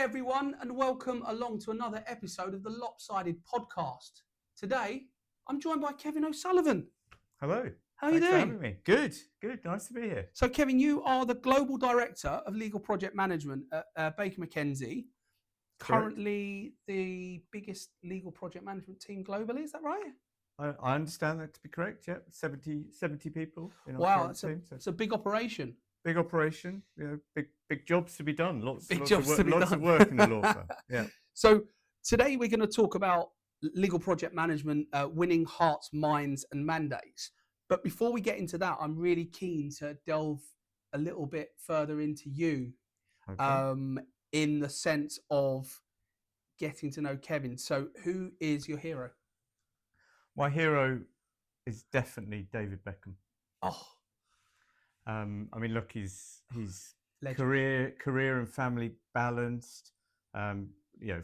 everyone, and welcome along to another episode of the LOPSided Podcast. Today, I'm joined by Kevin O'Sullivan. Hello. How are you Thanks doing? for having me. Good. Nice to be here. So, Kevin, you are the Global Director of Legal Project Management at Baker McKenzie. Currently the biggest legal project management team globally, is that right? I understand that to be correct, yeah. 70 people in our Wow, current team. it's a big operation. Big operation, big jobs to be done. Lots of work in the law firm. Yeah. So today we're going to talk about legal project management, winning hearts, minds, and mandates. But before we get into that, I'm really keen to delve a little bit further into you, in the sense of getting to know Kevin. So who is your hero? My hero is definitely David Beckham. Oh, I mean, look, he's legend. career and family balanced.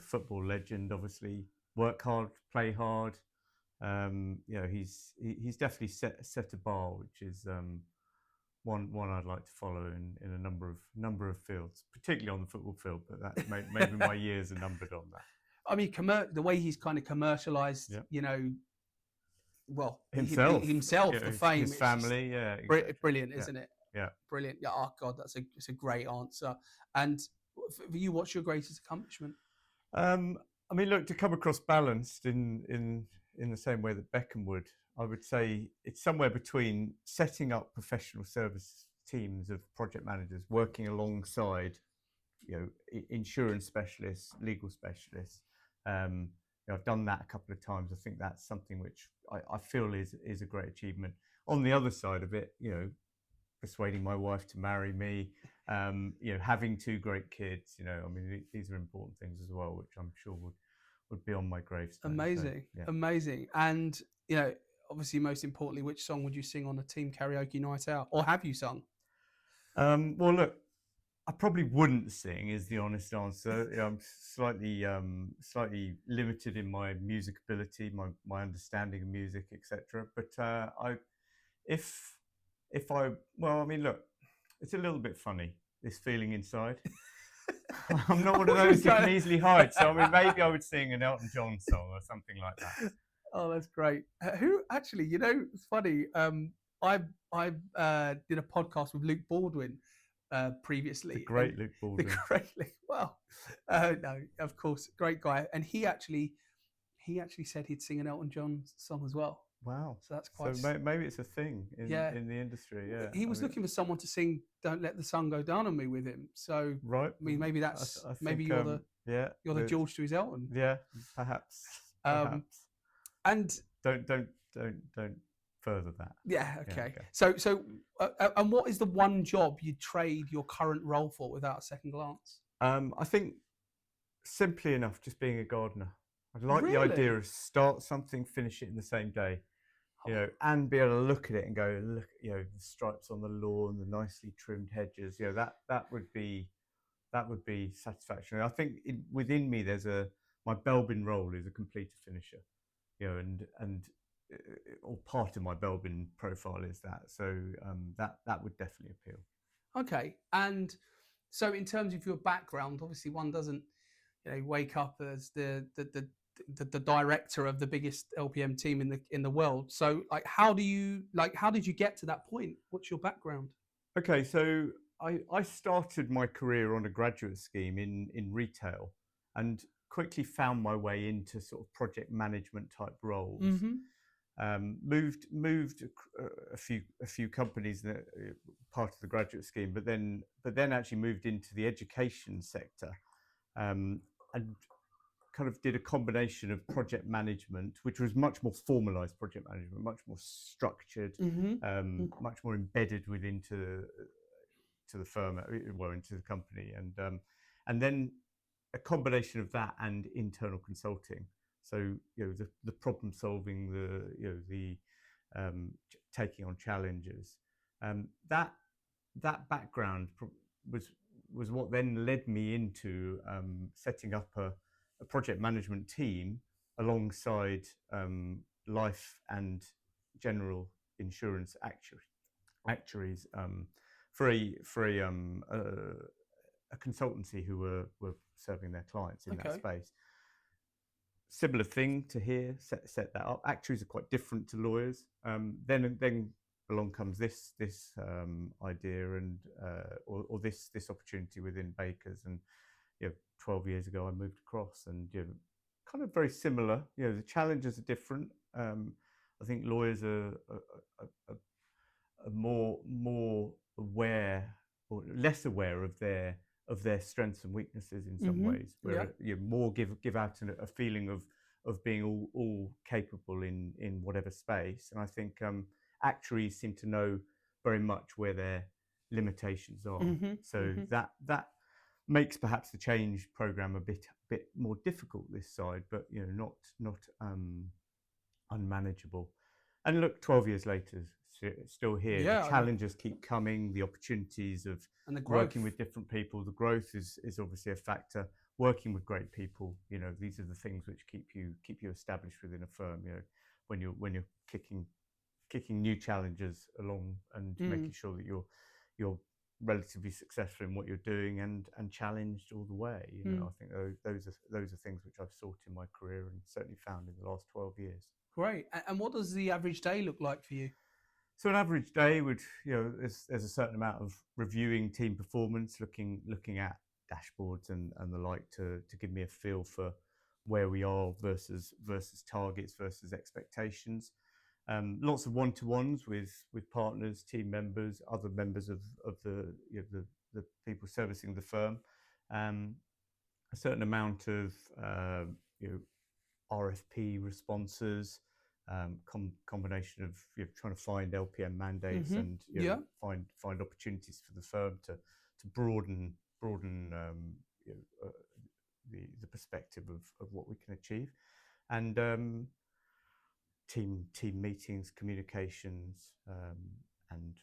Football legend, obviously. Work hard, play hard. He's definitely set a bar, which is one I'd like to follow in a number of fields, particularly on the football field. But that maybe my years are numbered on that. I mean, the way he's kind of commercialized, himself, the fame, his family, exactly. Brilliant, isn't it? Yeah, brilliant. Yeah, oh God, it's a great answer. And for you, what's your greatest accomplishment? I mean, look, to come across balanced in the same way that Beckham would, I would say it's somewhere between setting up professional service teams of project managers working alongside, insurance specialists, legal specialists. I've done that a couple of times. I think that's something which I feel is a great achievement. On the other side of it, persuading my wife to marry me, having two great kids, I mean, these are important things as well, which I'm sure would be on my gravestone. Amazing, so, yeah. Amazing. And, obviously, most importantly, which song would you sing on a team karaoke night out? Or have you sung? Well, look, I probably wouldn't sing, is the honest answer. I'm slightly limited in my music ability, my understanding of music, etc. But I mean, look, it's a little bit funny, this feeling inside. I'm not one of those who can easily hide. So I mean, maybe I would sing an Elton John song or something like that. Oh, that's great. Who actually, it's funny. I did a podcast with Luke Baldwin previously. The great Luke Baldwin. Well, no, of course, great guy. And he actually said he'd sing an Elton John song as well. Wow. So that's quite. So maybe it's a thing in the industry. Yeah. He was looking for someone to sing "Don't Let the Sun Go Down on Me" with him. So right. I mean, maybe that's I think, maybe you're the George to his Elton. Yeah, perhaps. And don't further that. Yeah. Okay. So and what is the one job you'd trade your current role for without a second glance? I think simply enough, just being a gardener. I like the idea of start something, finish it in the same day, and be able to look at it and go, look, the stripes on the lawn, the nicely trimmed hedges, that would be satisfaction. I think within me, my Belbin role is a completer finisher, and or part of my Belbin profile is that. So that would definitely appeal. Okay, and so in terms of your background, obviously one doesn't, wake up as the director of the biggest LPM team in the world. So how did you get to that point? What's your background? Okay, so I started my career on a graduate scheme in retail and quickly found my way into sort of project management type roles. Mm-hmm. Moved a few companies that part of the graduate scheme, but then actually moved into the education sector, and kind of did a combination of project management, which was much more formalized project management, much more structured, much more embedded into the firm, into the company, and then a combination of that and internal consulting. So the problem solving, the taking on challenges, that background was what then led me into setting up a project management team alongside life and general insurance actuaries for a a consultancy who were serving their clients in that Okay. space. Similar thing to here, set that up. Actuaries are quite different to lawyers. Then along comes this idea and or this opportunity within Baker's, and 12 years ago I moved across, and kind of very similar. The challenges are different. I think lawyers are more aware or less aware of their strengths and weaknesses in some ways, where you more give out a feeling of being all capable in whatever space. And I think actuaries seem to know very much where their limitations are. So that makes perhaps the change program a bit more difficult this side, but not unmanageable. And look, 12 years later, still here. Yeah, the challenges keep coming, the opportunities of and the growth. working with different people. The growth is obviously a factor. Working with great people, these are the things which keep you established within a firm. When you're kicking new challenges along and making sure that you're relatively successful in what you're doing and challenged all the way. I think those are things which I've sought in my career and certainly found in the last 12 years. Great. And what does the average day look like for you? So an average day would, there's a certain amount of reviewing team performance, looking at dashboards and the like to give me a feel for where we are versus targets versus expectations. Lots of one-to-ones with partners, team members, other members of the people servicing the firm. A certain amount of RFP responses, combination of trying to find LPM mandates and find opportunities for the firm to broaden the perspective of what we can achieve, and team meetings, communications, and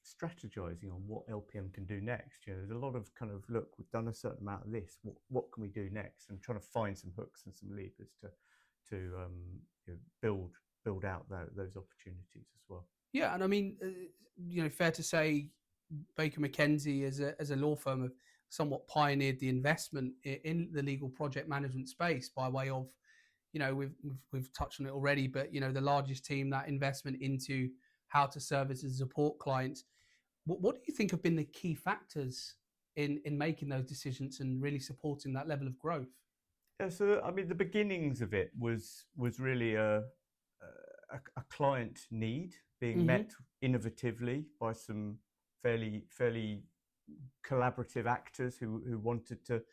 strategizing on what LPM can do next. There's a lot of kind of, look, we've done a certain amount of this, what can we do next, and trying to find some hooks and some levers to build out those opportunities as well. Yeah, and I mean, fair to say, Baker McKenzie as a law firm have somewhat pioneered the investment in the legal project management space by way of, we've touched on it already, but the largest team, that investment into how to service and support clients. What do you think have been the key factors in making those decisions and really supporting that level of growth? Yeah, so I mean, the beginnings of it was really a client need being met innovatively by some fairly collaborative actors who wanted to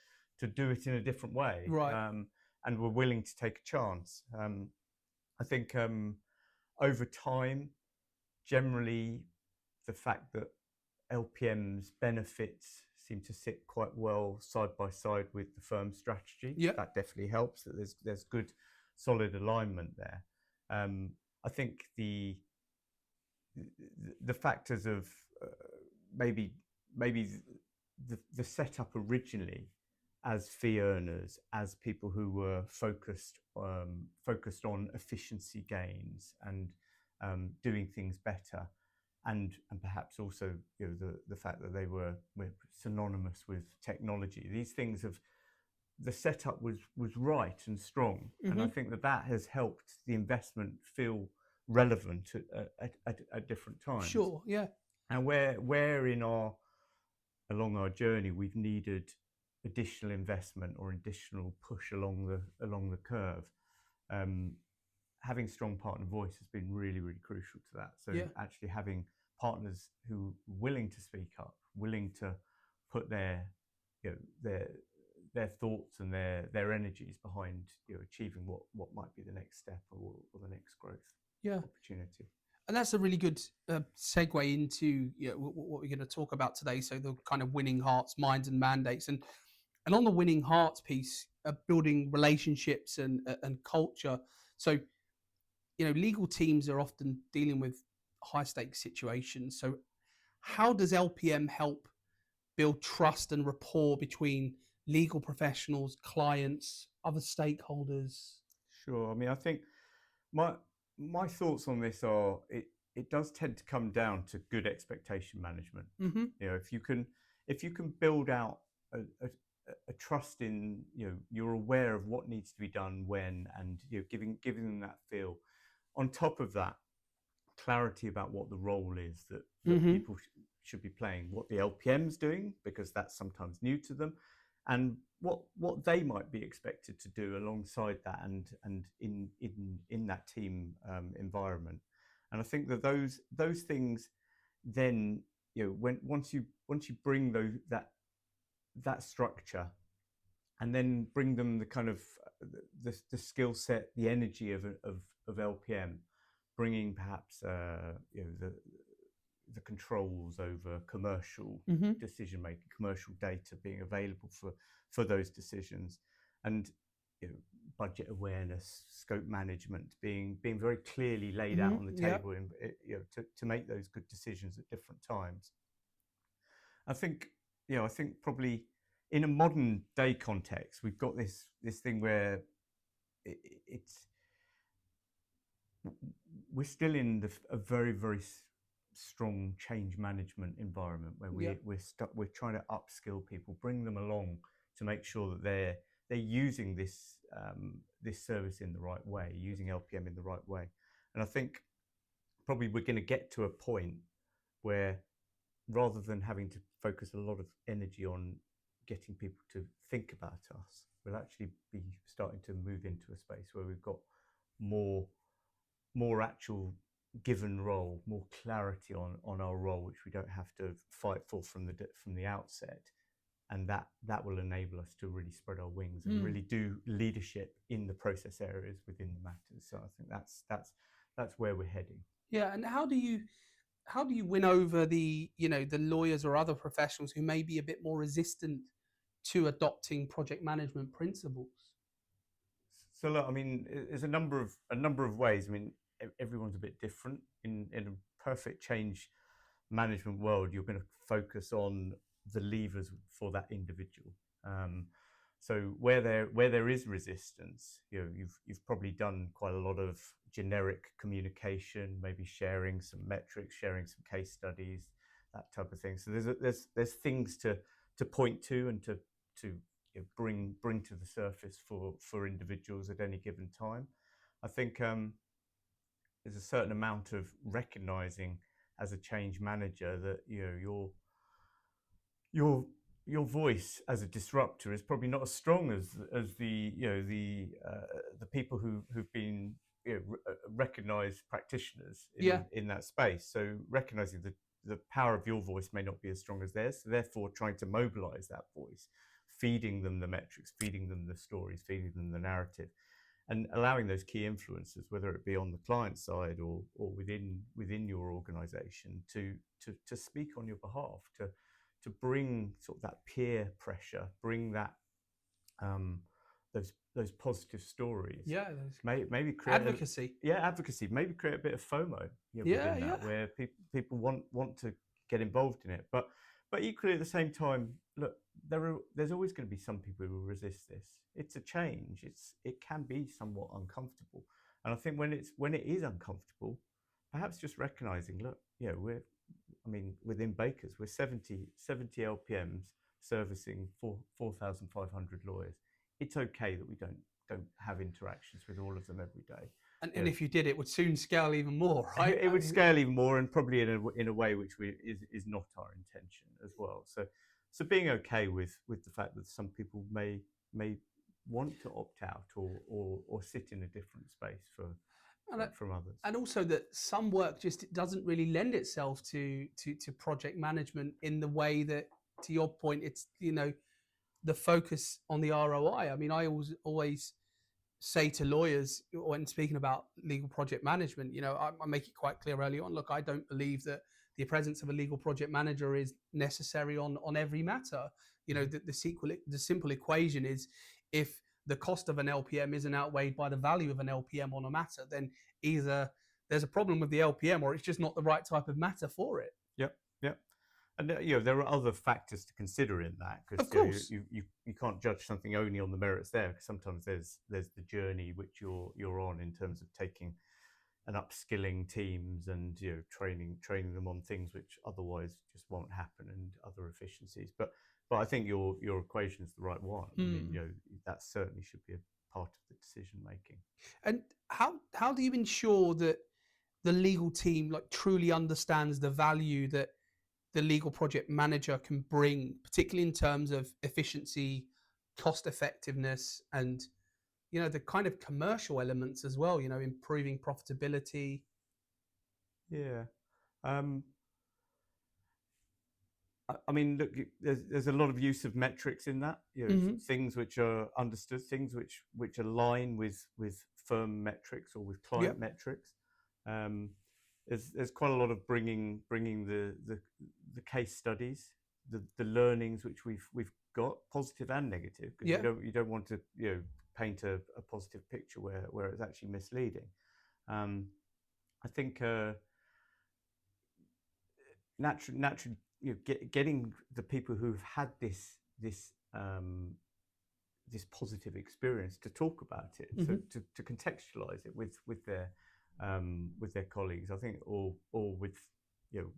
do it in a different way, right? And were willing to take a chance. I think over time, generally, the fact that LPM's benefits seem to sit quite well side by side with the firm's strategy. Yeah, that definitely helps. That there's good, solid alignment there. I think the factors of maybe the setup originally as fee earners, as people who were focused on efficiency gains and doing things better, and perhaps also the fact that they were synonymous with technology. These things the setup was right and strong, and I think that has helped the investment feel relevant at different times. Sure, yeah. And where along our journey we've needed additional investment or additional push along the curve, having strong partner voice has been really, really crucial to that. So actually having partners who are willing to speak up, willing to put their thoughts and their energies behind achieving what might be the next step or the next growth opportunity. And that's a really good segue into what we're going to talk about today. So the kind of winning hearts, minds, and mandates, and on the winning hearts piece, building relationships and culture. So legal teams are often dealing with high stakes situations. So how does LPM help build trust and rapport between legal professionals, clients, other stakeholders? Sure. I mean, I think my thoughts on this are it does tend to come down to good expectation management. If you can build out a trust in, you're aware of what needs to be done when, and giving them that feel. On top of that, clarity about what the role is that people should be playing, what the LPM's doing, because that's sometimes new to them, and what they might be expected to do alongside that, and in that team environment. And I think that those things then, once you bring that structure, and then bring them the kind of the skill set, the energy of LPM, bringing perhaps the controls over commercial decision making, commercial data being available for those decisions, and budget awareness, scope management being very clearly laid out on the table, and to make those good decisions at different times. I think probably in a modern day context, we've got this thing where we're still in a very, very strong change management environment where we're trying to upskill people, bring them along to make sure that they're using this service in the right way, using LPM in the right way. And I think probably we're going to get to a point where, rather than having to focus a lot of energy on getting people to think about us, we'll actually be starting to move into a space where we've got more actual given role, more clarity on our role, which we don't have to fight for from the outset, and that will enable us to really spread our wings and really do leadership in the process areas within the matters. So I think that's where we're heading. Yeah, and how do you win over the lawyers or other professionals who may be a bit more resistant to adopting project management principles? So look, I mean, there's a number of ways. I mean, everyone's a bit different. In a perfect change management world, you're going to focus on the levers for that individual. So where there is resistance, you've probably done quite a lot of generic communication, maybe sharing some metrics, sharing some case studies, that type of thing. So there's things to point to and to bring to the surface for individuals at any given time. I think there's a certain amount of recognizing as a change manager that your voice as a disruptor is probably not as strong as the people who've been recognized practitioners in that space. So recognizing the power of your voice may not be as strong as theirs, so therefore trying to mobilize that voice, feeding them the metrics, feeding them the stories, feeding them the narrative, and allowing those key influencers, whether it be on the client side or within your organization, to speak on your behalf, to bring sort of that peer pressure, bring that those positive stories. Yeah, maybe create advocacy. Advocacy. Maybe create a bit of FOMO within that, where people want to get involved in it. But equally at the same time, look, there's always going to be some people who will resist this. It's a change. It can be somewhat uncomfortable, and I think when it is uncomfortable, perhaps just recognizing, look, within Baker's, we're 70 LPMs servicing 4,500 lawyers. It's okay that we don't have interactions with all of them every day. And if you did, it would soon scale even more, right? It would scale even more, and probably in a way which is not our intention as well. So being okay with the fact that some people may want to opt out or sit in a different space from others. And also that some work just doesn't really lend itself to project management in the way that, to your point, it's the focus on the ROI. I mean, I always say to lawyers when speaking about legal project management, I make it quite clear early on, look, I don't believe that the presence of a legal project manager is necessary on every matter. The simple equation is, if the cost of an LPM isn't outweighed by the value of an LPM on a matter, then either there's a problem with the LPM or it's just not the right type of matter for it. Yep. And there are other factors to consider in that, because you can't judge something only on the merits there, because sometimes there's the journey which you're on in terms of taking and upskilling teams, and training them on things which otherwise just won't happen, and other efficiencies. But I think your equation is the right one. I mean, that certainly should be a part of the decision making. And how do you ensure that the legal team like truly understands the value that the legal project manager can bring, particularly in terms of efficiency, cost effectiveness, and the kind of commercial elements as well, improving profitability? Yeah. I mean, look, there's a lot of use of metrics in that, things which are understood, things which align with firm metrics or with client metrics. There's quite a lot of bringing the case studies, the learnings which we've got, positive and negative, because you don't want to paint a positive picture where it's actually misleading. I think naturally, getting the people who've had this positive experience to talk about it, so to contextualize it with their colleagues, I think, or with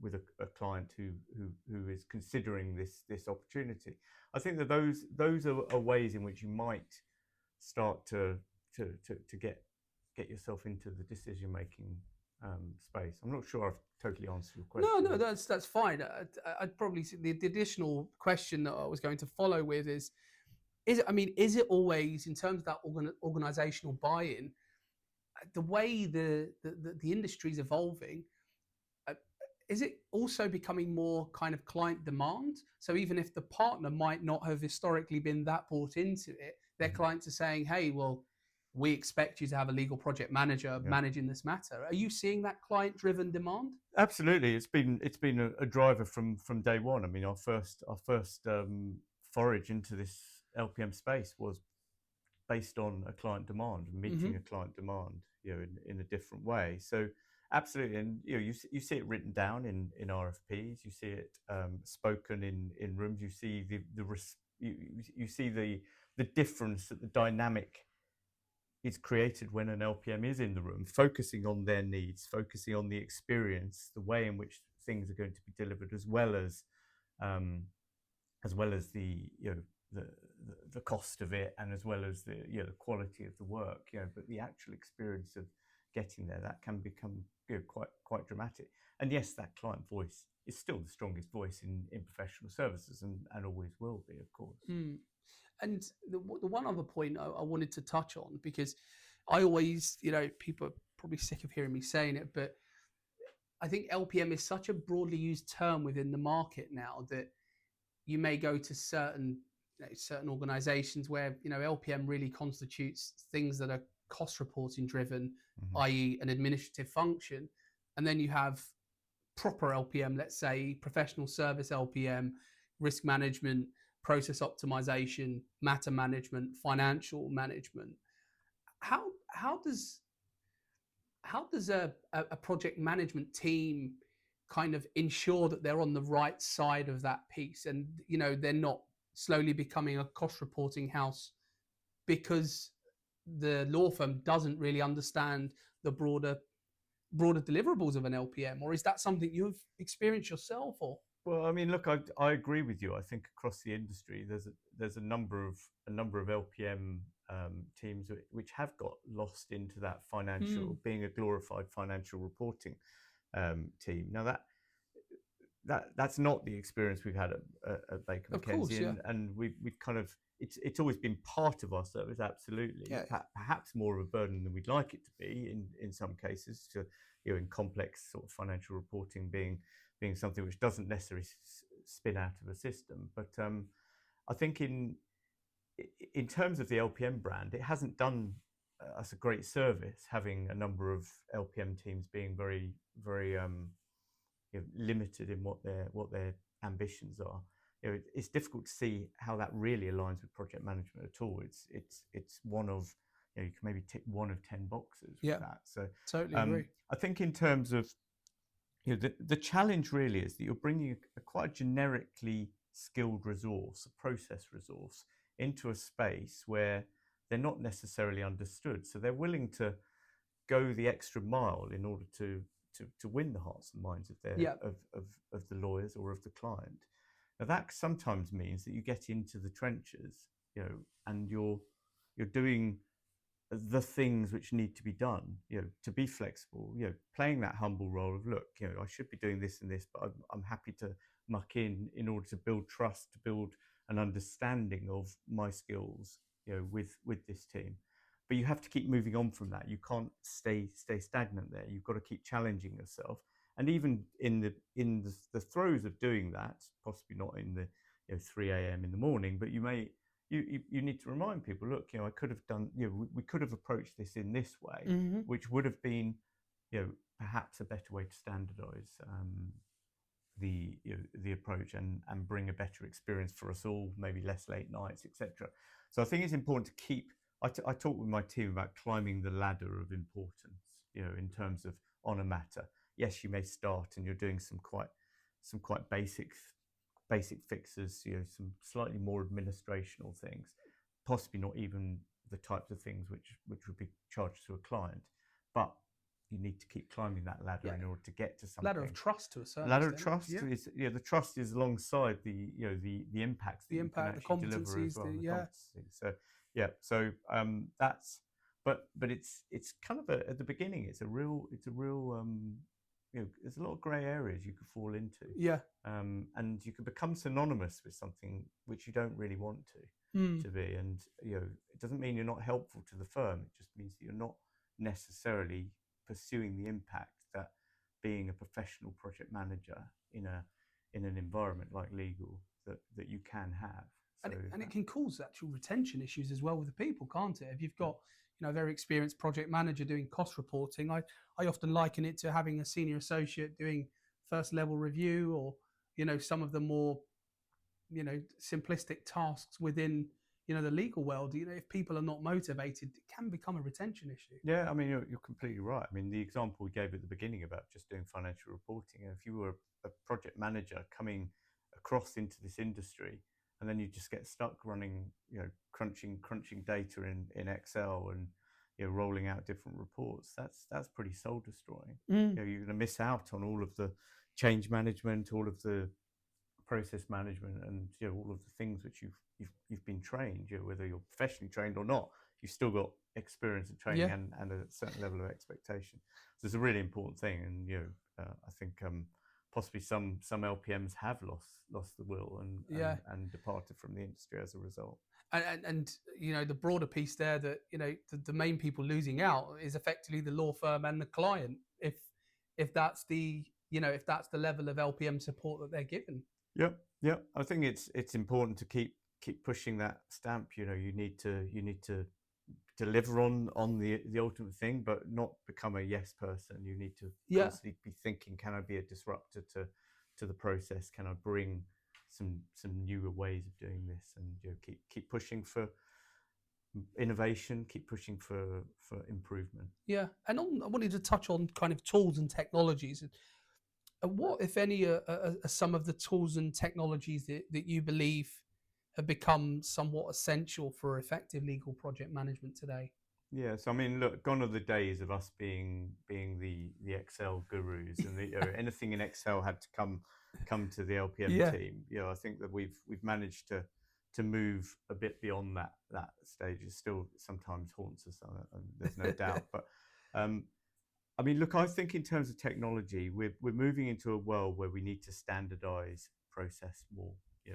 with a client who is considering this opportunity. I think that those are ways in which you might start to get yourself into the decision making space. I'm not sure I've totally answered your question. No, that's fine. I'd probably say the additional question that I was going to follow with is it always, in terms of that organizational buy-in, the way the industry is evolving, is it also becoming more kind of client demand? So even if the partner might not have historically been that bought into it, their clients are saying, hey, well, we expect you to have a legal project manager managing this matter. Are you seeing that client-driven demand? Absolutely, it's been a driver from day one. I mean, our first forage into this LPM space was based on a client demand, meeting a client demand, in a different way. So absolutely, and you see it written down in RFPs, you see it spoken in rooms, you see you see the difference, that the dynamic is created when an LPM is in the room, focusing on their needs, focusing on the experience, the way in which things are going to be delivered, as well as the the cost of it, and as well as the the quality of the work. But the actual experience of getting there, that can become quite dramatic. And yes, that client voice is still the strongest voice in professional services, and always will be, of course. And the one other point I wanted to touch on, because I always, people are probably sick of hearing me saying it, but I think LPM is such a broadly used term within the market now that you may go to certain organizations where, LPM really constitutes things that are cost reporting driven, i.e. an administrative function. And then you have proper LPM, let's say professional service LPM, risk management, process optimization, matter management, financial management. How does a project management team kind of ensure that they're on the right side of that piece, and they're not slowly becoming a cost reporting house because the law firm doesn't really understand the broader deliverables of an LPM? Or is that something you've experienced yourself? Or well, I mean, look, I agree with you. I think across the industry, there's a number of LPM teams which have got lost into that financial, being a glorified financial reporting team. Now that's not the experience we've had at Baker McKenzie, and we've kind of, it's always been part of our service, absolutely. Perhaps more of a burden than we'd like it to be in some cases, to in complex sort of financial reporting being something which doesn't necessarily spin out of a system. But I think in terms of the LPM brand, it hasn't done us a great service, having a number of LPM teams being very limited in what their ambitions are. It's difficult to see how that really aligns with project management at all. It's one of, you can maybe tick one of 10 boxes with that. So totally agree. I think in terms of, the challenge really is that you're bringing a quite generically skilled resource, a process resource, into a space where they're not necessarily understood. So they're willing to go the extra mile in order to win the hearts and minds of their of the lawyers or of the client. Now that sometimes means that you get into the trenches, and you're doing the things which need to be done, to be flexible, playing that humble role of, look, I should be doing this and this, but I'm happy to muck in order to build trust, to build an understanding of my skills, with this team. But you have to keep moving on from that. You can't stay stagnant there. You've got to keep challenging yourself. And even in the throes of doing that, possibly not in the 3 a.m. in the morning, but you need to remind people, look, I could have done, we could have approached this in this way, which would have been, perhaps a better way to standardize the approach and bring a better experience for us all, maybe less late nights, etc. So I think it's important to keep. I talk with my team about climbing the ladder of importance, in terms of on a matter. Yes, you may start and you're doing some quite basic fixes, some slightly more administrational things, possibly not even the types of things which would be charged to a client, but you need to keep climbing that ladder in order to get to something. Ladder of trust to a certain ladder extent. of trust is the trust is alongside the impacts that you can actually deliver as well. So that's but it's kind of at the beginning it's a real there's a lot of grey areas you could fall into. And you could become synonymous with something which you don't really want to be. And it doesn't mean you're not helpful to the firm. It just means that you're not necessarily pursuing the impact that being a professional project manager in an environment like legal that you can have. So and it can cause actual retention issues as well with the people, can't it? If you've got a very experienced project manager doing cost reporting, I often liken it to having a senior associate doing first level review, or some of the more simplistic tasks within the legal world. If people are not motivated, it can become a retention issue. Yeah, I mean, you're completely right. I mean, the example we gave at the beginning about just doing financial reporting, if you were a project manager coming across into this industry, and then you just get stuck running, crunching data in Excel and rolling out different reports, that's pretty soul destroying. You're going to miss out on all of the change management, all of the process management, and all of the things which you've been trained. Whether you're professionally trained or not, you've still got experience and training and a certain level of expectation. So it's a really important thing, and I think possibly some LPMs have lost the will and departed from the industry as a result. And the broader piece there, that the main people losing out is effectively the law firm and the client, if that's the level of LPM support that they're given. Yeah. I think it's important to keep pushing that stamp. You need to deliver on the ultimate thing, but not become a yes person. You need to constantly be thinking, can I be a disruptor to the process? Can I bring some newer ways of doing this? And keep pushing for innovation, keep pushing for improvement. Yeah, and I wanted to touch on kind of tools and technologies. And what, if any, are some of the tools and technologies that you believe have become somewhat essential for effective legal project management today? Yeah, so I mean, look, gone are the days of us being the Excel gurus, and anything in Excel had to come to the LPM team. I think that we've managed to move a bit beyond that stage. It still sometimes haunts us, there's no doubt. But I mean, look, I think in terms of technology, we're moving into a world where we need to standardize process more,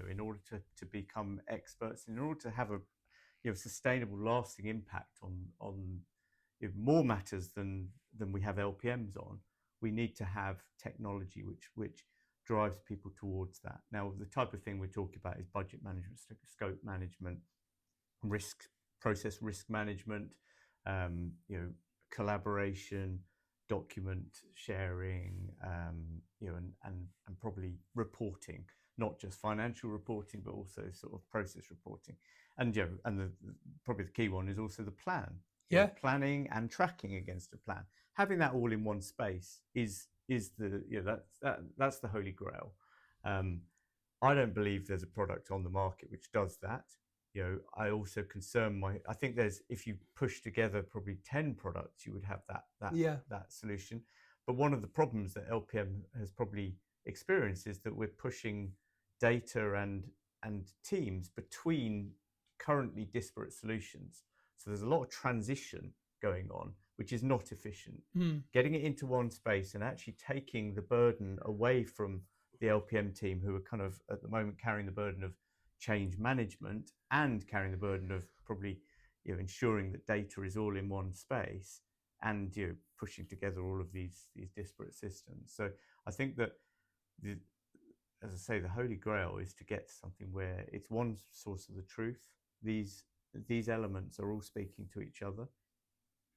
in order to become experts, in order to have a sustainable, lasting impact on more matters than we have LPMs on. We need to have technology which drives people towards that. Now, the type of thing we're talking about is budget management, scope management, process risk management, collaboration, document sharing, and probably reporting, not just financial reporting, but also sort of process reporting. And probably the key one is also the plan. Planning and tracking against a plan. Having that all in one space is the that's the holy grail. I don't believe there's a product on the market which does that. I also I think if you push together probably 10 products, you would have that solution. But one of the problems that LPM has probably experienced is that we're pushing data and teams between currently disparate solutions. So there's a lot of transition going on, which is not efficient. Getting it into one space and actually taking the burden away from the LPM team, who are kind of at the moment carrying the burden of change management and carrying the burden of probably ensuring that data is all in one space, and pushing together all of these disparate systems. So I think that as I say, the holy grail is to get to something where it's one source of the truth. These elements are all speaking to each other.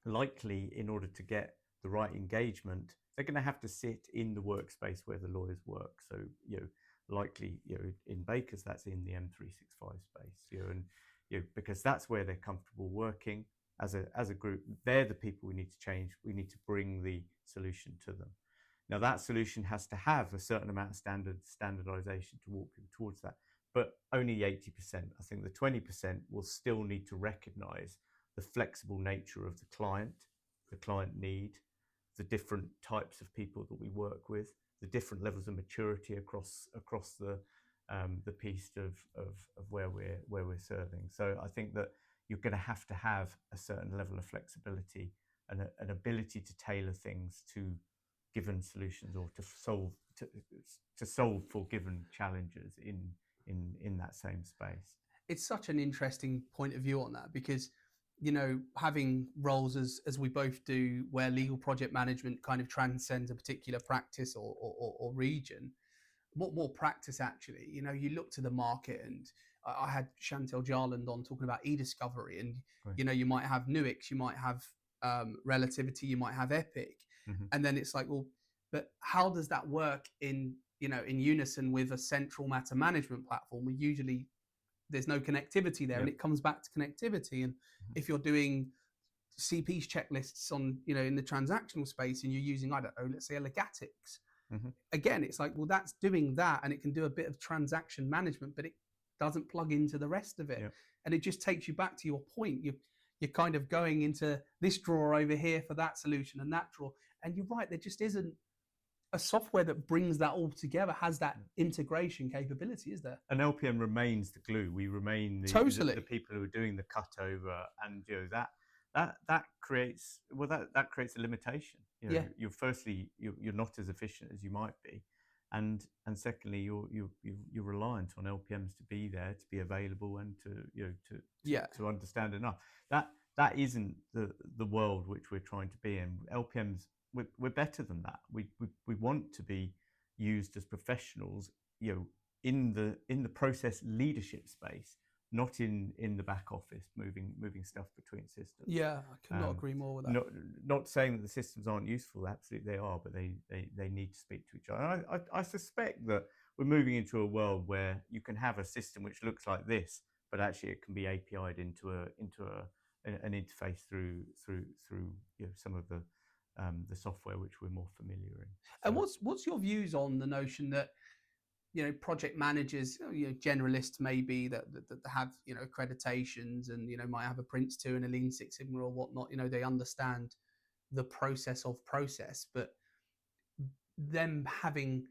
Likely, in order to get the right engagement, they're going to have to sit in the workspace where the lawyers work. So likely, in Baker's, that's in the M365 space, and because that's where they're comfortable working as a group. They're the people we need to change. We need to bring the solution to them. Now, that solution has to have a certain amount of standardization to walk people towards that, but only 80%. I think the 20% will still need to recognize the flexible nature of the client need, the different types of people that we work with, the different levels of maturity across the piece of where we're serving. So I think that you're going to have a certain level of flexibility and an ability to tailor things to given solutions, or to solve for given challenges in that same space. It's such an interesting point of view on that, because having roles as we both do, where legal project management kind of transcends a particular practice or region, more practice actually. You look to the market, and I had Chantel Jarland on talking about e-discovery, and right. You might have Nuix, you might have Relativity, you might have Epic, and then it's like, well, but how does that work in unison with a central matter management platform? There's no connectivity there, and it comes back to connectivity. And if you're doing CP's checklists on in the transactional space, and you're using, I don't know, let's say a Legatix, again, it's like, well, that's doing that, and it can do a bit of transaction management, but it doesn't plug into the rest of it. And it just takes you back to your point. You're kind of going into this drawer over here for that solution and that drawer, and you're right, there just isn't a software that brings that all together, has that integration capability, is there? And LPM remains the glue. We remain the people who are doing the cutover, and that creates a limitation. You're firstly you're not as efficient as you might be, and secondly you're reliant on LPMs to be there, to be available, and to understand enough. That isn't the world which we're trying to be in. LPMs, we're better than that. We want to be used as professionals, in the process leadership space, not in the back office, moving stuff between systems. Yeah, I could not agree more with that. Not saying that the systems aren't useful, absolutely they are, but they need to speak to each other. And I suspect that we're moving into a world where you can have a system which looks like this, but actually it can be API'd into an interface through some of the software which we're more familiar in. So, and what's your views on the notion that project managers, generalists maybe, that have accreditations and might have a Prince 2 and a Lean Six Sigma or whatnot, they understand the process of process, but them having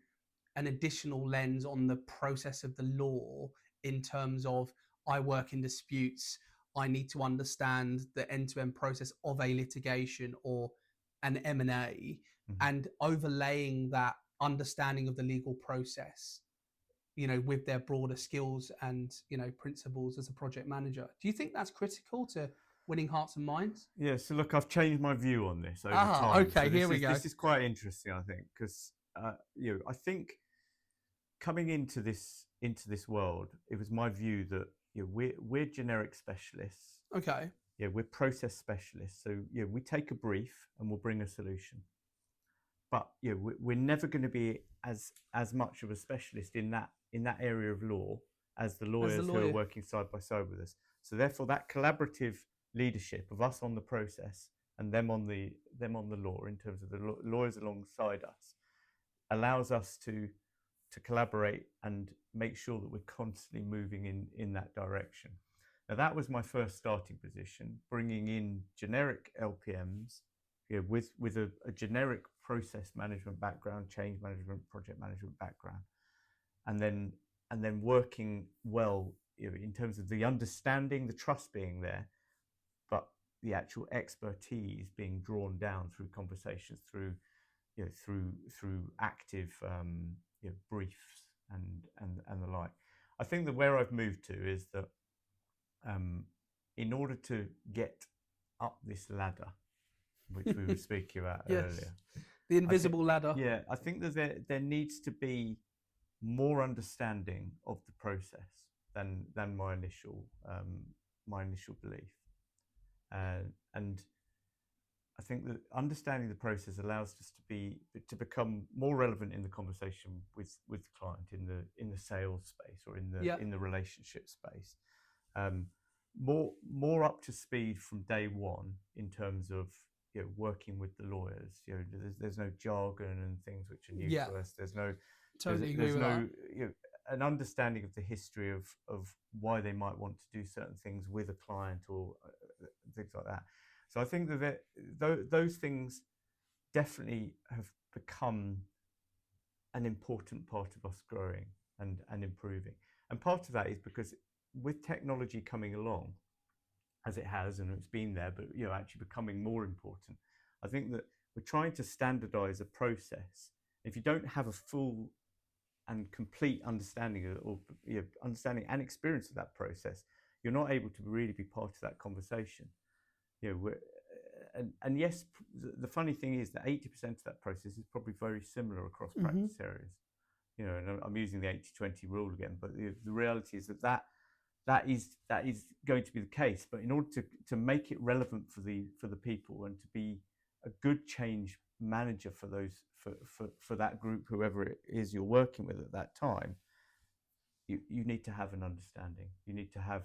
an additional lens on the process of the law, in terms of, I work in disputes, I need to understand the end-to-end process of a litigation or an M&A, and overlaying that understanding of the legal process, with their broader skills and principles as a project manager. Do you think that's critical to winning hearts and minds? Yeah. So look, I've changed my view on this over time. Okay, so here we go. This is quite interesting, I think, because I think coming into this world, it was my view that we're generic specialists. Okay. Yeah, we're process specialists. So we take a brief and we'll bring a solution. But we're never going to be as much of a specialist in that area of law as the lawyers who are working side by side with us. So therefore, that collaborative leadership of us on the process and them on the law, in terms of the lawyers alongside us, allows us to collaborate and make sure that we're constantly moving in that direction. Now that was my first starting position, bringing in generic LPMs, with a generic process management background, change management, project management background, and then working well, in terms of the understanding, the trust being there, but the actual expertise being drawn down through conversations, through active briefs and the like. I think that where I've moved to is that in order to get up this ladder, which we were speaking about yes. earlier, The invisible ladder. Yeah, I think that there needs to be more understanding of the process than my initial belief, and I think that understanding the process allows us to become more relevant in the conversation with the client, in the sales space, or in the relationship space. More up to speed from day one in terms of working with the lawyers. There's no jargon and things which are new to us. There's no an understanding of the history of why they might want to do certain things with a client, or things like that. So I think that those things definitely have become an important part of us growing and improving. And part of that is because with technology coming along, as it has, and it's been there, but actually becoming more important, I think that we're trying to standardize a process. If you don't have a full and complete understanding understanding and experience of that process, you're not able to really be part of that conversation. And yes, the funny thing is that 80% of that process is probably very similar across practice areas. And I'm using the 80-20 rule again, but the reality is that is going to be the case. But in order to make it relevant for the people, and to be a good change manager for that group, whoever it is you're working with at that time, you need to have an understanding. You need to have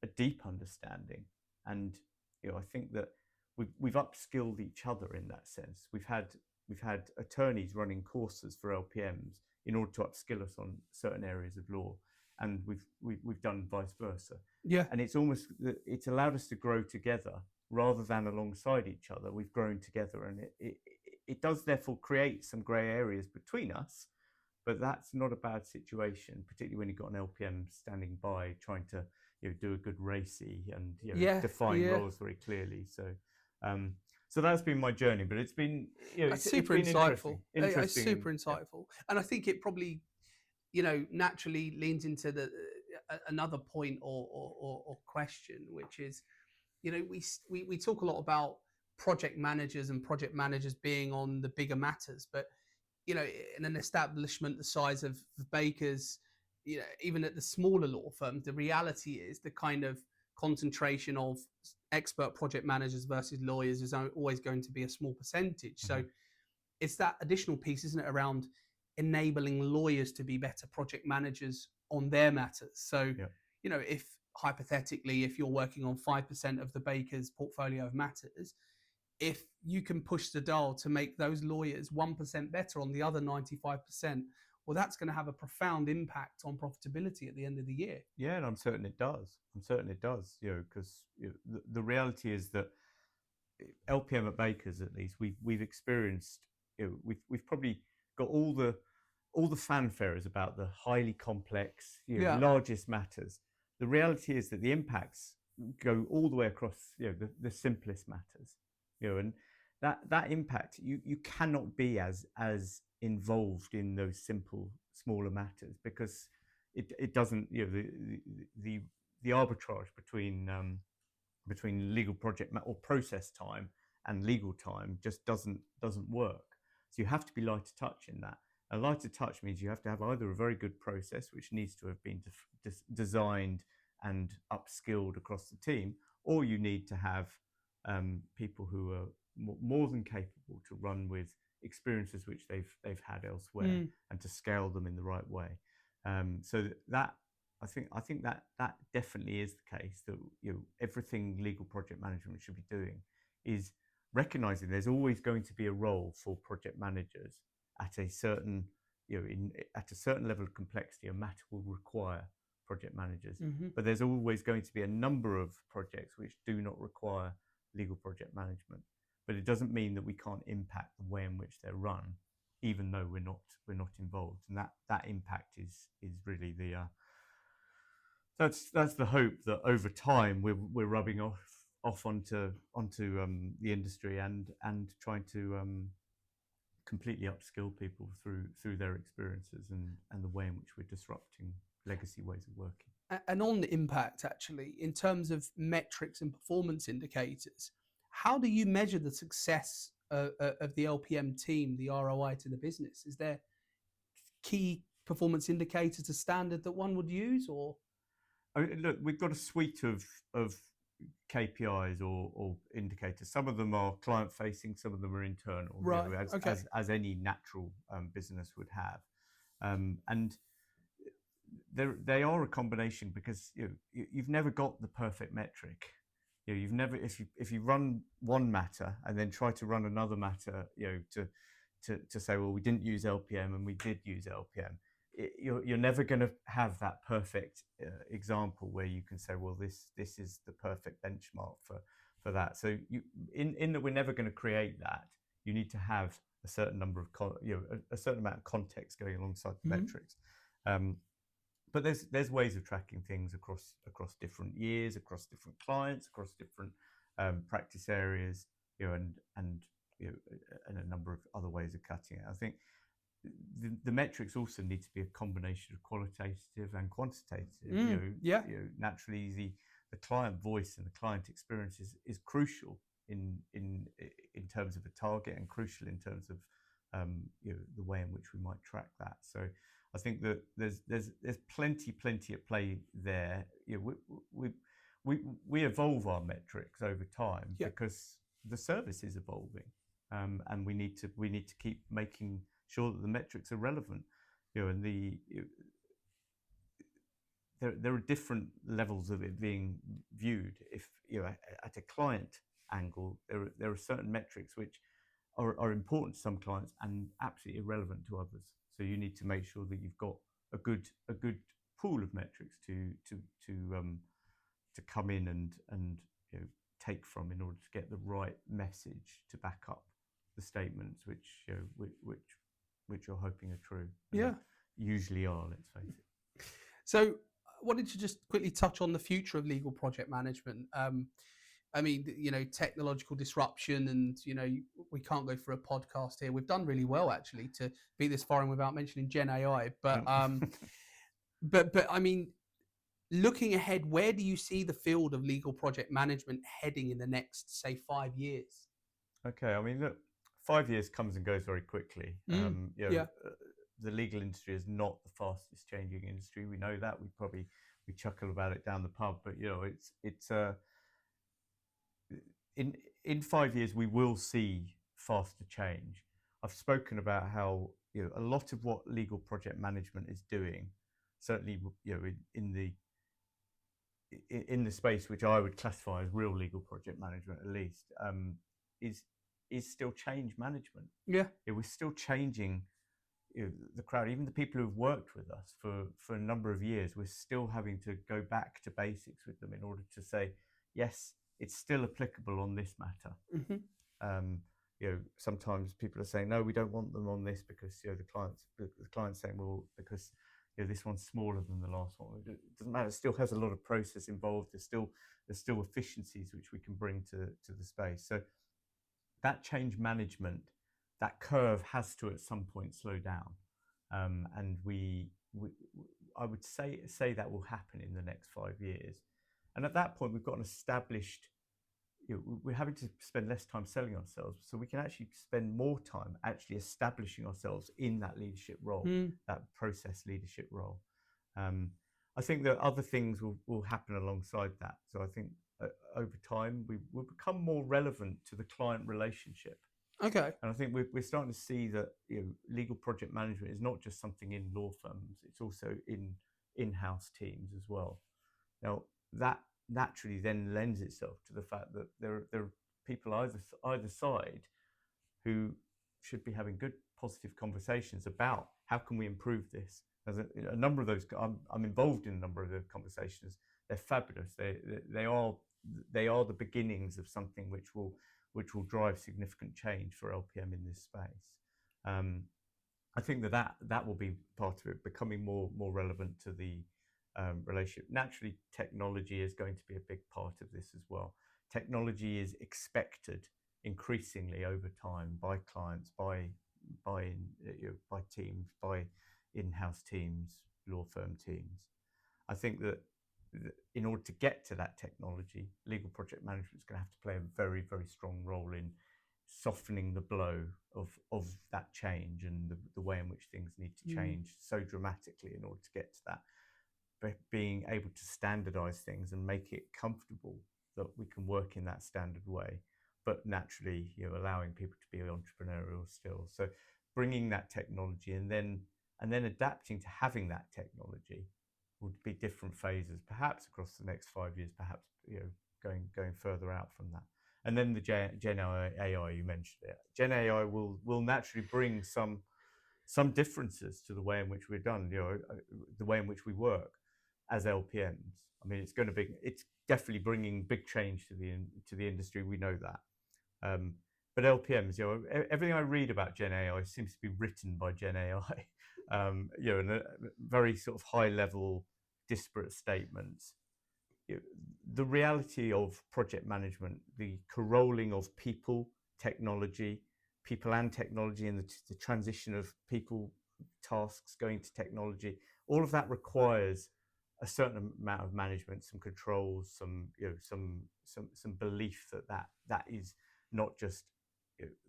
a deep understanding, and I think that we've upskilled each other in that sense. We've had attorneys running courses for LPMs in order to upskill us on certain areas of law, and we've done vice versa. Yeah. And it's allowed us to grow together rather than alongside each other. We've grown together, and it does therefore create some grey areas between us, but that's not a bad situation, particularly when you've got an LPM standing by trying to do a good racy and define roles very clearly. So that's been my journey, but it's been super insightful. Interesting. It's super insightful, and I think it probably naturally leans into another point or question, which is we talk a lot about project managers and project managers being on the bigger matters, but in an establishment the size of Baker's, even at the smaller law firms, the reality is the kind of concentration of expert project managers versus lawyers is always going to be a small percentage. So it's that additional piece, isn't it, around enabling lawyers to be better project managers on their matters. So if hypothetically, if you're working on 5% of the Baker's portfolio of matters, if you can push the dial to make those lawyers 1% better on the other 95%, well, that's going to have a profound impact on profitability at the end of the year. Yeah, and I'm certain it does. Because the reality is that LPM at Baker's, at least, we've experienced, we've probably got all the fanfares about the highly complex, largest matters. The reality is that the impacts go all the way across, the simplest matters, and that impact, you cannot be as involved in those simple, smaller matters, because it doesn't, the arbitrage between legal project or process time and legal time just doesn't work. So you have to be light to touch in that. A light to touch means you have to have either a very good process, which needs to have been designed and upskilled across the team, or you need to have people who are more than capable to run with experiences which they've had elsewhere, and to scale them in the right way. So that I think that definitely is the case. That everything legal project management should be doing is recognizing there's always going to be a role for project managers at a certain at a certain level of complexity a matter will require project managers. Mm-hmm. But there's always going to be a number of projects which do not require legal project management. But it doesn't mean that we can't impact the way in which they're run, even though we're not involved. And that impact is really the that's the hope, that over time we're rubbing off onto the industry and trying to completely upskill people through their experiences and the way in which we're disrupting legacy ways of working. And on the impact, actually, in terms of metrics and performance indicators, how do you measure the success of the LPM team, the ROI to the business? Is there key performance indicators, a standard that one would use, or? I mean, look, we've got a suite of KPIs or indicators. Some of them are client facing, some of them are internal, Right. as any natural business would have. And they are a combination, because you've never got the perfect metric. You've never, if you run one matter and then try to run another matter, to say, well, we didn't use LPM and we did use LPM. You're never going to have that perfect example where you can say, well, this is the perfect benchmark for that. So in that we're never going to create that. You need to have a certain number of a certain amount of context going alongside the metrics. But there's ways of tracking things across different years, across different clients, across different practice areas, and a number of other ways of cutting it. I think the metrics also need to be a combination of qualitative and quantitative. Naturally, the client voice and the client experience is crucial in terms of a target, and crucial in terms of the way in which we might track that. So I think that there's plenty at play there. We evolve our metrics over time because the service is evolving, and we need to keep making sure that the metrics are relevant. And there are different levels of it being viewed. If at a client angle, there are certain metrics which are important to some clients and absolutely irrelevant to others. So you need to make sure that you've got a good pool of metrics to come in and take from, in order to get the right message to back up the statements which you're hoping are true. Usually are, let's face it. So I wanted to just quickly touch on the future of legal project management. I mean, technological disruption, and we can't go through a podcast here. We've done really well, actually, to be this far in without mentioning Gen AI. But but I mean, looking ahead, where do you see the field of legal project management heading in the next, say, 5 years? Okay, I mean, look, 5 years comes and goes very quickly. The legal industry is not the fastest changing industry. We know that. We chuckle about it down the pub, but it's in 5 years we will see faster change. I've spoken about how a lot of what legal project management is doing, certainly in the space which I would classify as real legal project management, at least, is still change management. We're still changing the crowd, even the people who've worked with us for a number of years. We're still having to go back to basics with them in order to say, yes, it's still applicable on this matter. Sometimes people are saying, no, we don't want them on this because the client's saying, well, because this one's smaller than the last one. It doesn't matter. It still has a lot of process involved. There's still efficiencies which we can bring to the space. So that change management, that curve has to at some point slow down, and I would say that will happen in the next 5 years. And at that point, we've got an established. We're having to spend less time selling ourselves, so we can actually spend more time actually establishing ourselves in that leadership role, that process leadership role. I think that other things will happen alongside that. So I think over time we will become more relevant to the client relationship. Okay. And I think we're starting to see that legal project management is not just something in law firms; it's also in-house teams as well. Now that naturally then lends itself to the fact that there are people either side who should be having good positive conversations about how can we improve this. There's a number of those. I'm involved in a number of the conversations. They're fabulous. They are the beginnings of something which will drive significant change for LPM in this space. I think that will be part of it, becoming more relevant to the relationship. Naturally, technology is going to be a big part of this as well. Technology is expected increasingly over time by clients, by teams, by in-house teams, law firm teams. I think that in order to get to that technology, legal project management is going to have to play a very, very strong role in softening the blow of that change and the way in which things need to change so dramatically in order to get to that. But being able to standardize things and make it comfortable that we can work in that standard way, but naturally, allowing people to be entrepreneurial still. So bringing that technology and then adapting to having that technology would be different phases, perhaps across the next 5 years, perhaps going further out from that. And then the Gen AI, you mentioned it. Gen AI will naturally bring some differences to the way in which we're done, the way in which we work as LPMs. I mean, it's definitely bringing big change to the industry. We know that. But LPMs, everything I read about Gen AI seems to be written by Gen AI. In a very sort of high level, disparate statements. The reality of project management, the corralling of people and technology, and the transition of people tasks going to technology, all of that requires a certain amount of management, some controls, some belief that is not just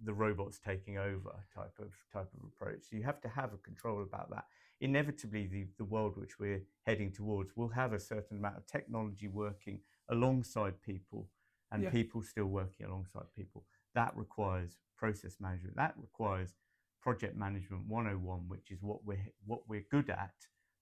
the robots taking over type of approach. So you have to have a control about that. Inevitably, the world which we're heading towards will have a certain amount of technology working alongside people and people still working alongside people. That requires process management. That requires project management 101, which is what we're good at,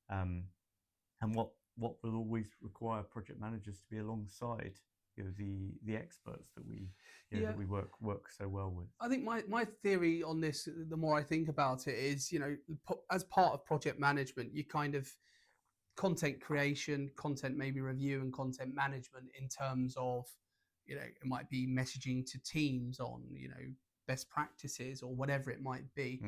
and what will always require project managers to be alongside the experts that we that we work so well with. I think my theory on this, the more I think about it, is as part of project management, you kind of content creation, content maybe review, and content management in terms of it might be messaging to teams on best practices or whatever it might be.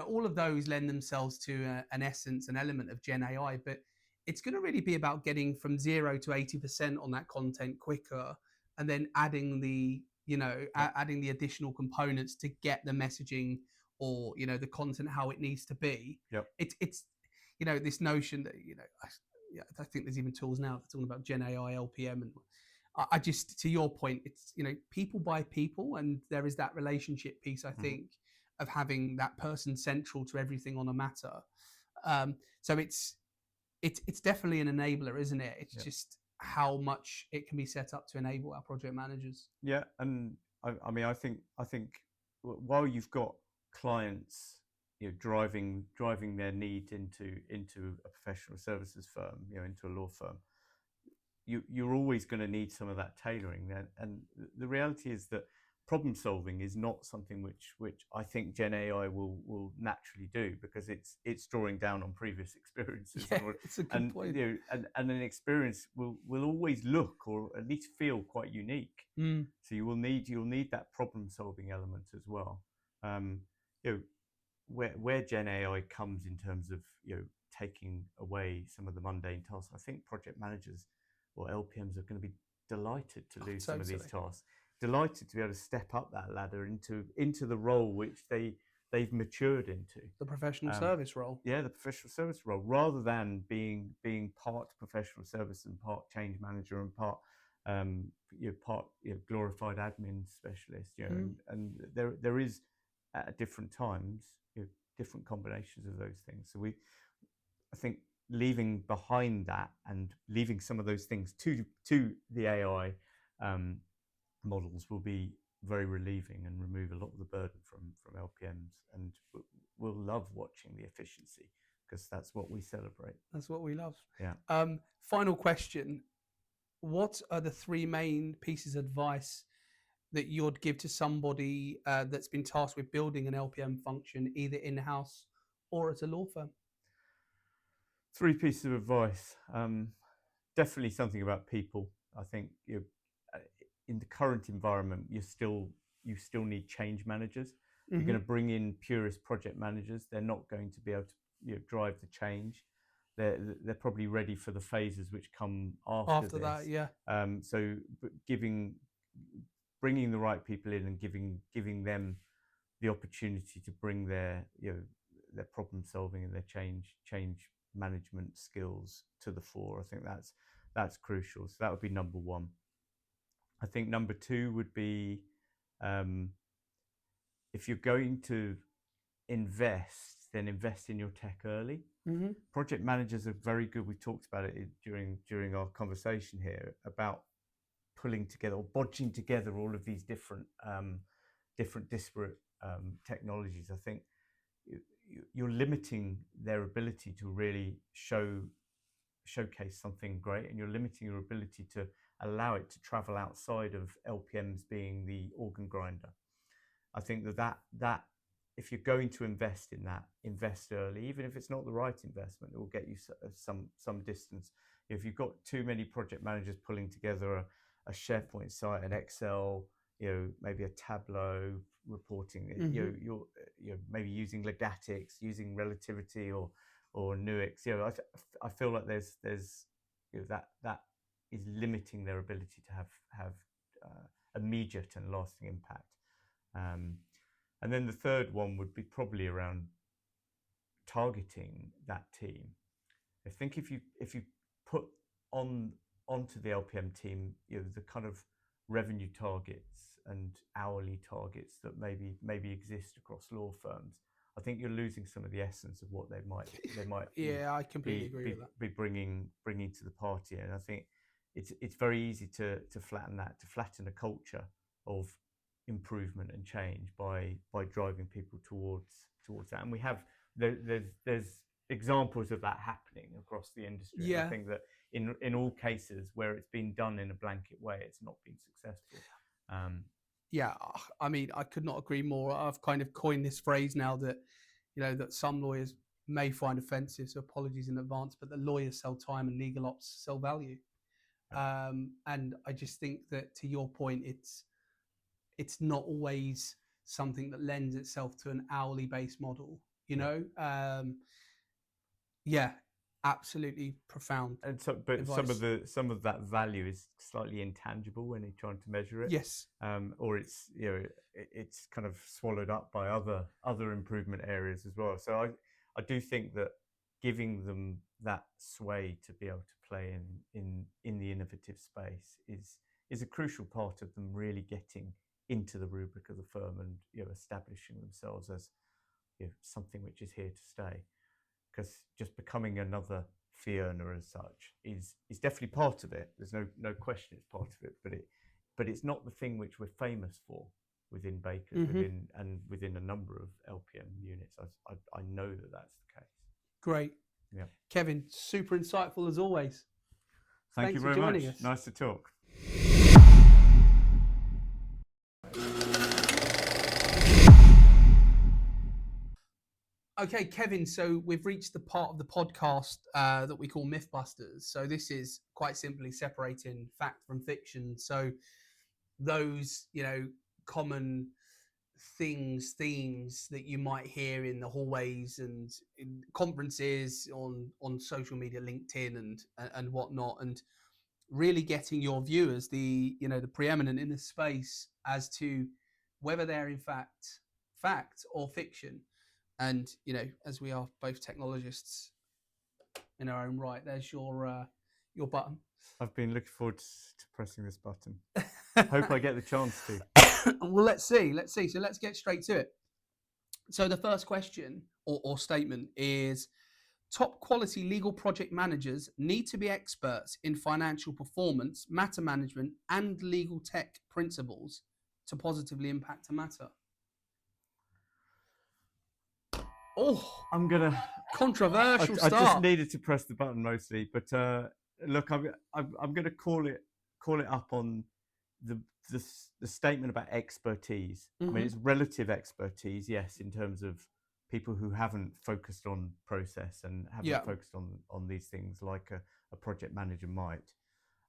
All of those lend themselves to an essence, an element of Gen AI, but it's going to really be about getting from 0 to 80% on that content quicker, and then adding the adding the additional components to get the messaging or the content how it needs to be. It's this notion that I think there's even tools now that talking about Gen AI, LPM, and I just, to your point, it's people by people, and there is that relationship piece, I think, of having that person central to everything on a matter. So it's definitely an enabler, isn't it? It's just how much it can be set up to enable our project managers. Yeah, and I mean, I think while you've got clients, driving their need into a professional services firm, into a law firm, you're always going to need some of that tailoring. And the reality is that problem solving is not something which I think Gen AI will naturally do, because it's drawing down on previous experiences. It's a good point. And an experience will always look, or at least feel, quite unique. So you'll need that problem solving element as well. Where Gen AI comes in terms of taking away some of the mundane tasks, I think project managers or LPMs are going to be delighted to lose some of these tasks. Delighted to be able to step up that ladder into the role which they've matured into. The professional service role. Yeah, the professional service role, rather than being part professional service and part change manager and part glorified admin specialist. And there is at different times different combinations of those things. So I think leaving behind that and leaving some of those things to the AI models will be very relieving and remove a lot of the burden from LPMs, and we'll love watching the efficiency, because that's what we celebrate. That's what we love. Yeah. Final question: what are the 3 main pieces of advice that you'd give to somebody that's been tasked with building an LPM function, either in-house or at a law firm? 3 pieces of advice. Definitely something about people. I think in the current environment, you still need change managers. You're going to bring in purist project managers. They're not going to be able to drive the change. They're probably ready for the phases which come after this. That, yeah. So bringing the right people in and giving them the opportunity to bring their problem solving and their change management skills to the fore. I think that's crucial. So that would be number 1. I think number 2 would be, if you're going to invest, then invest in your tech early. Project managers are very good. We talked about it during our conversation here about pulling together or bodging together all of these different disparate technologies. I think you're limiting their ability to really showcase something great, and you're limiting your ability to allow it to travel outside of LPMs being the organ grinder. I think that if you're going to invest in that, invest early, even if it's not the right investment, it will get you some distance. If you've got too many project managers pulling together a SharePoint site, an Excel, maybe a Tableau reporting, you're maybe using Legatics, using Relativity or Nuix. I feel like there's that is limiting their ability to have immediate and lasting impact. And then the third one would be probably around targeting that team. I think if you put onto the LPM team, the kind of revenue targets and hourly targets that maybe exist across law firms, I think you're losing some of the essence of what they might yeah, I completely agree with that. Be bringing to the party. And I think it's very easy to flatten a culture of improvement and change by driving people towards that. And we have there's examples of that happening across the industry. Yeah. I think that in all cases where it's been done in a blanket way, it's not been successful. Yeah, I mean, I could not agree more. I've kind of coined this phrase now that, that some lawyers may find offensive, so apologies in advance, but the lawyers sell time and legal ops sell value. And I just think that, to your point, it's not always something that lends itself to an hourly based model, yeah, absolutely profound. And so, but advice. some of that value is slightly intangible when you're trying to measure it. Yes. Or it's it's kind of swallowed up by other improvement areas as well. So I do think that giving them that sway to be able to play in the innovative space is a crucial part of them really getting into the rubric of the firm and establishing themselves as something which is here to stay. Because just becoming another fee earner as such is definitely part of it. There's no question it's part of it, but it's not the thing which we're famous for within Baker, within a number of LPM units. I know that that's the case. Great. Yeah. Kevin, super insightful as always. Thanks you very for joining much. us. Nice to talk. Okay, Kevin, so we've reached the part of the podcast that we call MythBusters. So this is quite simply separating fact from fiction. So those, common themes that you might hear in the hallways and in conferences on social media, LinkedIn and whatnot, and really getting your viewers, the preeminent in this space, as to whether they're in fact or fiction. And, as we are both technologists in our own right, there's your button. I've been looking forward to pressing this button. Hope I get the chance to. Well, let's see. So let's get straight to it. So the first question or statement is: top quality legal project managers need to be experts in financial performance, matter management, and legal tech principles to positively impact a matter. Oh, I'm gonna controversial start. I just needed to press the button mostly, but look, I'm gonna call it up on the statement about expertise. I mean, it's relative expertise, yes, in terms of people who haven't focused on process and haven't focused on these things like a project manager might.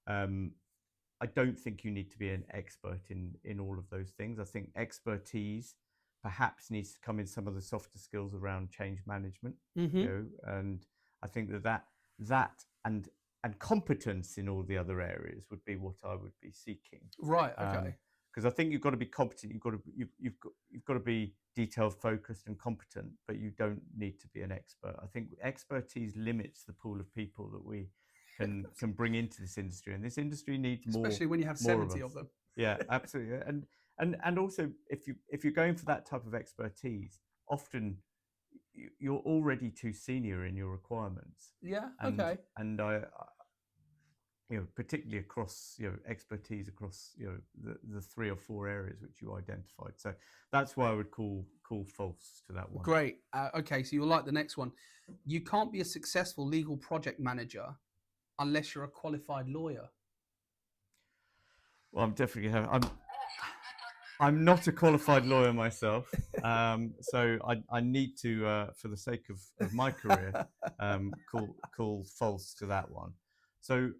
I don't think you need to be an expert in all of those things. I think expertise perhaps needs to come in some of the softer skills around change management, and I think that and competence in all the other areas would be what I would be seeking. Right. Okay. Because I think you've got to be competent. You've got to be detailed, focused, and competent, but you don't need to be an expert. I think expertise limits the pool of people that we can bring into this industry, and this industry needs more. Especially when you have 70 of them. Yeah, absolutely. And also, if you're going for that type of expertise, often you're already too senior in your requirements. Yeah. Okay. And particularly across expertise across the 3 or 4 areas which you identified. So that's why I would call false to that one. Great. Okay, so you'll like the next one. You can't be a successful legal project manager unless you're a qualified lawyer. Well, I'm not a qualified lawyer myself, so I need to, for the sake of my career, call false to that one. So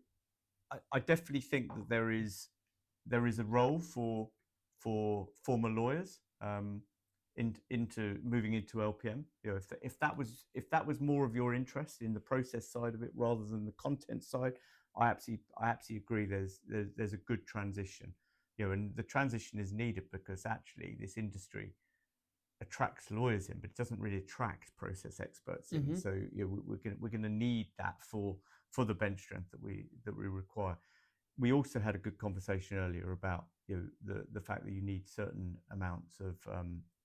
I definitely think that there is a role for former lawyers into moving into LPM. If that was more of your interest in the process side of it rather than the content side, I absolutely agree. There's a good transition. And the transition is needed because actually this industry attracts lawyers in, but it doesn't really attract process experts in. So we're going to need that for the bench strength that we require. We also had a good conversation earlier about the fact that you need certain amounts of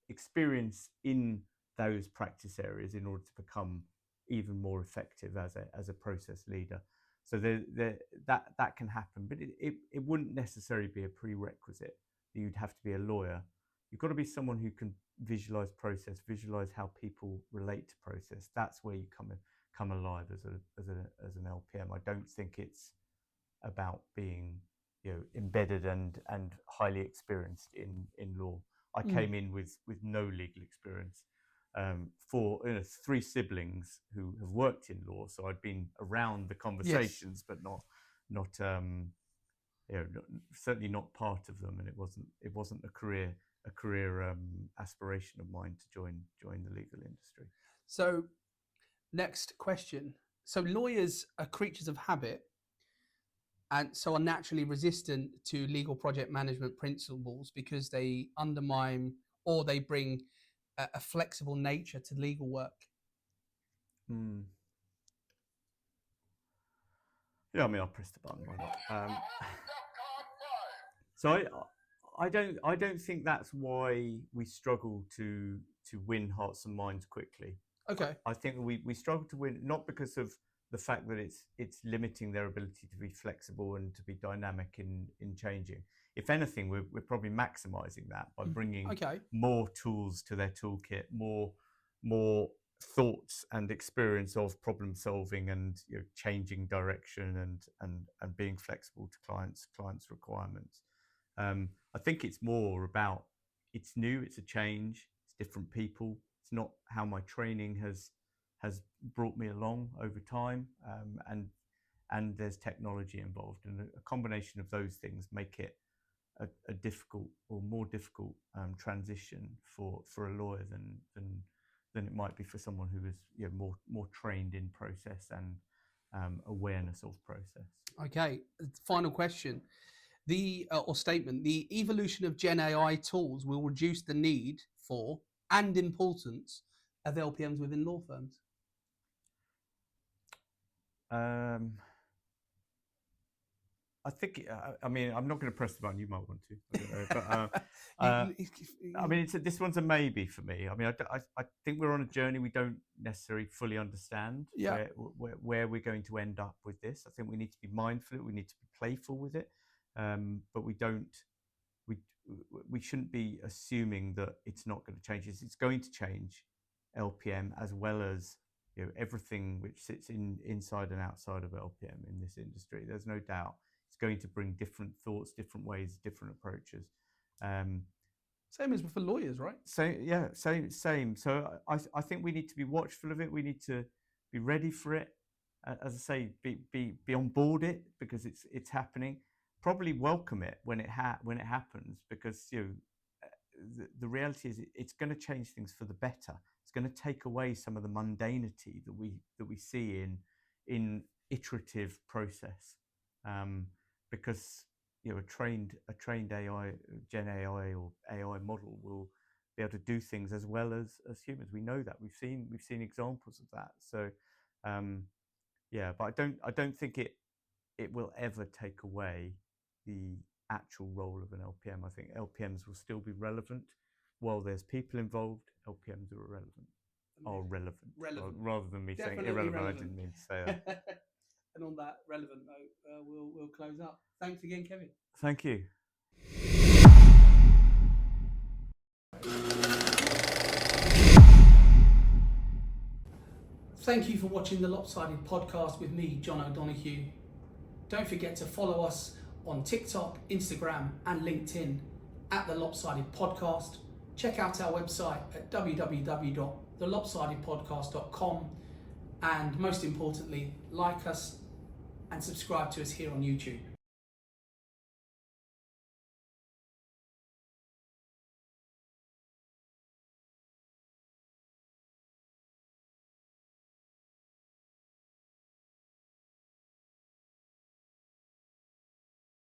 experience in those practice areas in order to become even more effective as a process leader. So that can happen, but it wouldn't necessarily be a prerequisite that you'd have to be a lawyer. You've got to be someone who can visualize process, visualize how people relate to process. That's where you come alive as an LPM. I don't think it's about being embedded and highly experienced in law. I came in with no legal experience. For 3 siblings who have worked in law, so I'd been around the conversations, but not certainly not part of them, and it wasn't a career aspiration of mine to join the legal industry. So, next question. So lawyers are creatures of habit, and so are naturally resistant to legal project management principles because they undermine or they bring a flexible nature to legal work. Yeah, I mean, I'll press the button. Why not? So I don't think that's why we struggle to win hearts and minds quickly. Okay. I think we struggle to win not because of the fact that it's limiting their ability to be flexible and to be dynamic in changing. If anything, we're probably maximizing that by bringing more tools to their toolkit, more thoughts and experience of problem solving and changing direction and being flexible to clients' requirements. I think it's more about it's new, it's a change, it's different people. It's not how my training has brought me along over time, and there's technology involved, and a combination of those things make it a difficult or more difficult transition for a lawyer than it might be for someone who is more trained in process and awareness of process. Okay, final question. Or statement, the evolution of Gen AI tools will reduce the need for and importance of LPMs within law firms. I think. I mean, I'm not going to press the button. You might want to. I don't know, but I mean, this one's a maybe for me. I mean, I think we're on a journey we don't necessarily fully understand where we're going to end up with this. I think we need to be mindful. We need to be playful with it, but we shouldn't be assuming that it's not going to change. It's going to change LPM as well as everything which sits inside and outside of LPM in this industry. There's no doubt. It's going to bring different thoughts, different ways, different approaches. Same as for lawyers, right? Same. So I think we need to be watchful of it. We need to be ready for it. As I say, be on board it because it's happening. Probably welcome it when it happens, because the reality is it's going to change things for the better. It's going to take away some of the mundanity that we see in iterative process, because a trained AI, Gen AI or AI model will be able to do things as well as humans. We know that. We've seen examples of that. So but I don't think it will ever take away the actual role of an LPM. I think LPMs will still be relevant while there's people involved. LPMs are relevant. Rather than me Definitely saying irrelevant. relevant. I didn't mean to say that. And on that relevant note, we'll close up. Thanks again, Kevin. Thank you. Thank you for watching the LOPSided Podcast with me, John O'Donoghue. Don't forget to follow us on TikTok, Instagram and LinkedIn at the LOPSided Podcast. Check out our website at www.thelopsidedpodcast.com, and most importantly, like us and subscribe to us here on YouTube.